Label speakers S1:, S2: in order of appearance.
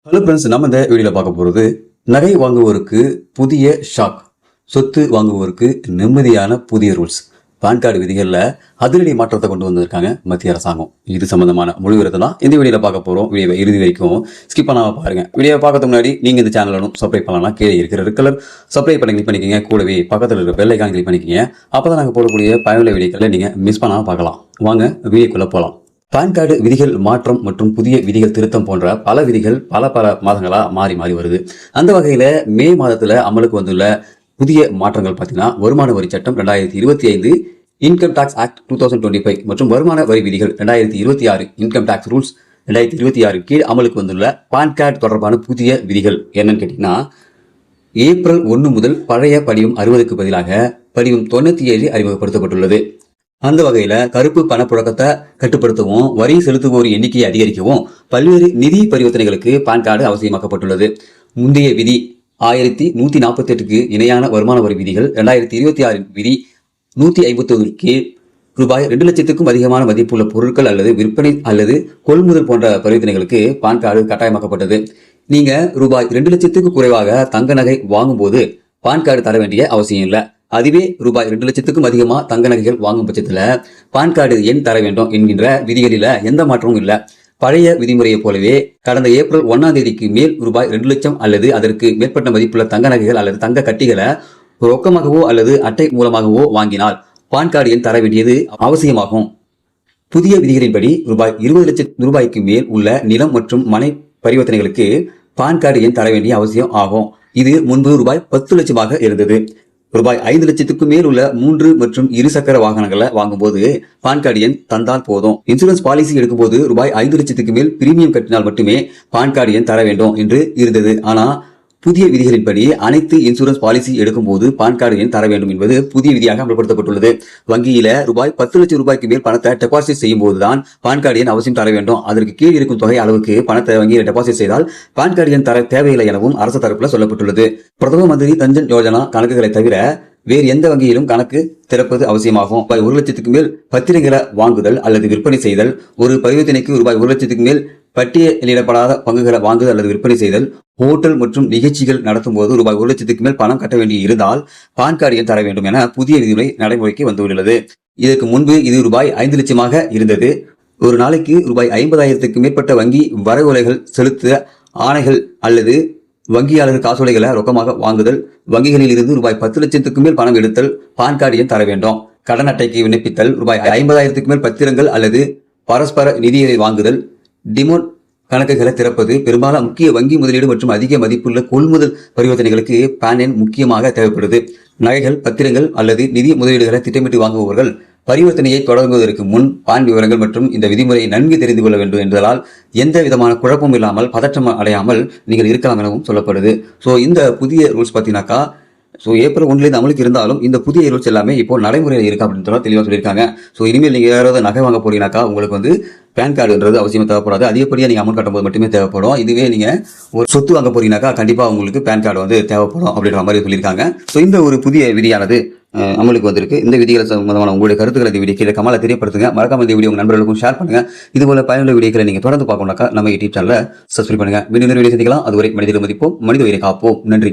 S1: Hello friends, நம்ம இந்த வீடியோவில் பார்க்க போகிறது நகை வாங்குவோருக்கு புதிய ஷாக், சொத்து வாங்குவோருக்கு நிம்மதியான புதிய ரூல்ஸ். பான் கார்டு விதிகளில் அதிரடி மாற்றத்தை கொண்டு வந்திருக்காங்க மத்திய அரசாங்கம். இது சம்பந்தமான முழு விவரத்தை தான் இந்த வீடியோவில் பார்க்க போகிறோம். வீடியோவை இறுதி வரைக்கும் ஸ்கிப் பண்ணாமல் பாருங்க. வீடியோவை பார்க்கறதுக்கு முன்னாடி நீங்கள் இந்த சேனலும் சப்ஸ்கிரைப் பண்ணலாம். கீழே இருக்கிற ரெட் கலர் சப்ஸ்கிரைப் பண்ணி கிளிக் பண்ணிக்கங்க. கூடவே பக்கத்தில் இருக்கிற பெல் ஐகான் கிளிக் பண்ணிக்கங்க. அப்போ தான் நாங்கள் போடக்கூடிய பயனுள்ள வீடியோக்களை நீங்கள் மிஸ் பண்ணாமல் பார்க்கலாம். வாங்க வீடியோக்குள்ளே போகலாம். பான் கார்டு விதிகள் மாற்றம் மற்றும் புதிய விதிகள் திருத்தம் போன்ற பல விதிகள் பல மாதங்களா மாறி வருது. அந்த வகையில மே மாதத்துல அமலுக்கு வந்துள்ள புதிய மாற்றங்கள் பார்த்தீங்கன்னா, வருமான வரி சட்டம் 2025, இன்கம் டாக்ஸ் ஆக்ட் 2025 மற்றும் வருமான வரி விதிகள் 2026, இன்கம் டாக்ஸ் ரூல்ஸ் 2026 கீழ் அமலுக்கு வந்துள்ள பான் கார்டு தொடர்பான புதிய விதிகள் என்னன்னு கேட்டீங்கன்னா, ஏப்ரல் 1 முதல் பழைய படிவம் 60க்கு பதிலாக படிவம் 97 அறிமுகப்படுத்தப்பட்டுள்ளது. அந்த வகையில கருப்பு பணப்புழக்கத்தை கட்டுப்படுத்தவும், வரி செலுத்துவோர் எண்ணிக்கையை அதிகரிக்கவும் பல்வேறு நிதி பரிவர்த்தனைகளுக்கு பான் கார்டு அவசியமாக்கப்பட்டுள்ளது. முந்தைய விதி 1148க்கு இணையான வருமான வரி விதிகள் 2026 விதி 151 கீழ் ரூபாய் 2 லட்சத்துக்கும் அதிகமான மதிப்புள்ள பொருட்கள் அல்லது விற்பனை அல்லது கொள்முதல் போன்ற பரிவர்த்தனைகளுக்கு பான் கார்டு கட்டாயமாக்கப்பட்டது. நீங்க ரூபாய் 2 லட்சத்துக்கு குறைவாக தங்க நகை வாங்கும் போது பான் கார்டு தர வேண்டிய அவசியம் இல்லை. அதுவே ரூபாய் 2 லட்சத்துக்கும் அதிகமா தங்க நகைகள் வாங்கும் பட்சத்துல பான் கார்டு எண் தர வேண்டும் என்கின்ற விதிகளில எந்த மாற்றமும் இல்லை. பழைய விதிமுறையை போலவே கடந்த ஏப்ரல் 1ஆம் தேதிக்கு மேல் ரூபாய் 2 லட்சம் அல்லது அதற்கு மேற்பட்ட மதிப்புள்ள தங்க நகைகள் அல்லது தங்க கட்டிகளை ரொக்கமாகவோ அல்லது அட்டை மூலமாகவோ வாங்கினால் பான் கார்டு எண் தர வேண்டியது அவசியமாகும். புதிய விதிகளின்படி ரூபாய் 20 லட்சம் ரூபாய்க்கு மேல் உள்ள நிலம் மற்றும் மனை பரிவர்த்தனைகளுக்கு பான் கார்டு எண் தர வேண்டிய அவசியம் ஆகும். இது முன்பு ரூபாய் 10 லட்சமாக இருந்தது. ரூபாய் 5 லட்சத்துக்கு மேல் உள்ள 3 மற்றும் 2 சக்கர வாகனங்களை வாங்கும்போது பான் கார்டு எண் தந்தால் போதும். இன்சூரன்ஸ் பாலிசி எடுக்கும்போது ரூபாய் 5 லட்சத்துக்கு மேல் பிரீமியம் கட்டினால் மட்டுமே பான் கார்டு எண் தர வேண்டும் என்று இருந்தது. ஆனா புதிய விதிகளின்படி அனைத்து இன்சூரன்ஸ் பாலிசி எடுக்கும் போது பான் கார்டு எண் தர வேண்டும் என்பது புதிய விதியாக அமல்படுத்தப்பட்டுள்ளது. வங்கியில ரூபாய் 10 லட்சம் ரூபாய்க்கு மேல் பணத்தை டெபாசிட் செய்யும் போதுதான் பான் கார்டு எண் அவசியம் தர வேண்டும். அதற்கு கீழ் இருக்கும் தொகை அளவுக்கு பணத்தை வங்கியில் டெபாசிட் செய்தால் பான் கார்டு எண் தர தேவையில்லை எனவும் அரசு தரப்புல சொல்லப்பட்டுள்ளது. பிரதம மந்திரி தஞ்சன் யோஜனா கணக்குகளை தவிர வேறு எந்த வங்கியிலும் கணக்கு திறப்பது அவசியமாகும். ரூபாய் 1 லட்சத்துக்கு மேல் பத்திரங்களை வாங்குதல் அல்லது விற்பனை செய்தல், ஒரு பரிவர்த்தனைக்கு ரூபாய் 1 லட்சத்துக்கு மேல் பட்டியலிடப்படாத பங்குகளை வாங்குதல் அல்லது விற்பனை செய்தல், ஹோட்டல் மற்றும் நிகழ்ச்சிகள் நடத்தும் போது ரூபாய் 1 லட்சத்துக்கு மேல் பணம் கட்ட வேண்டி இருந்தால் பான் கார்டு எண் தர வேண்டும் என புதிய விதிமுறை நடைமுறைக்கு வந்துள்ளது. இதற்கு முன்பு இது ரூபாய் 5 லட்சமாக இருந்தது. ஒரு நாளைக்கு ரூபாய் 50,000க்கு மேற்பட்ட வங்கி வரவுலைகள் செலுத்த ஆணைகள் அல்லது வங்கியாளர் காசோலைகளை ரொக்கமாக வாங்குதல், வங்கிகளில் இருந்து ரூபாய் 10 லட்சத்துக்கு மேல் பணம் எடுத்தல் பான் கார்டு எண் தர வேண்டும். கடன் அட்டைக்கு விண்ணப்பித்தல், ரூபாய் 50,000க்கு மேல் பத்திரங்கள் அல்லது பரஸ்பர நிதியை வாங்குதல், டிமோட் கணக்குகளை திறப்பது, பெரும்பாலும் முக்கிய வங்கி முதலீடு மற்றும் அதிக மதிப்புள்ள கொள்முதல் பரிவர்த்தனைகளுக்கு பான் எண் முக்கியமாக தேவைப்படுது. நகைகள், பத்திரங்கள் அல்லது நிதி முதலீடுகளை திட்டமிட்டு வாங்குபவர்கள் பரிவர்த்தனையை தொடங்குவதற்கு முன் பான் விவரங்கள் மற்றும் இந்த விதிமுறையை நன்கு தெரிந்து கொள்ள வேண்டும் என்பதால் எந்த விதமான குழப்பமும் இல்லாமல் பதற்றம் அடையாமல் நீங்கள் இருக்கலாம் எனவும் சொல்லப்படுது. ஸோ இந்த புதிய ரூல்ஸ் பார்த்தீங்கன்னாக்கா, ஏப்ரல் 1 அமலுக்கு இருந்தாலும் இந்த புதிய ரூல்ஸ் எல்லாமே இப்போ நடைமுறையில் இருக்கு அப்படின்னு தெளிவாக சொல்லியிருக்காங்க. இனிமேல் நீங்கள் யாராவது நகை வாங்க போறீங்கன்னாக்கா உங்களுக்கு பேன் கார்டுன்றது அவசியமாக தேவைப்படாது. அதிகப்படியாக நீங்கள் அமௌண்ட் கட்டும்போது மட்டுமே தேவைப்படும். இதுவே நீங்கள் ஒரு சொத்து வாங்க போறீங்கன்னாக்கா கண்டிப்பாக உங்களுக்கு பேன் கார்டு தேவைப்படும் அப்படின்ற மாதிரி சொல்லியிருக்காங்க. இந்த ஒரு புதிய விதியானது அமலுக்கு வந்திருக்கு. இந்த விதிகளை சம்பந்தமான உங்களுடைய கருத்துக்களை இந்த வீடியோ கீழே கமெண்ட்ல தெரியப்படுத்துங்க. மறக்காம இந்த வீடியோ உங்க நண்பர்களுக்கும் ஷேர் பண்ணுங்க. இதுபோல பயனுள்ள வீடியோக்களை நீங்க தொடர்ந்து பார்க்கணும்னாக்கா நம்ம யூடியூப் சேனலை சப்ஸ்கிரைப் பண்ணுங்க. மீண்டும் வீடியோ சந்திக்கலாம். அதுவரை மனிதரை மதிப்போம், மனித உயிரை காப்போம். நன்றி.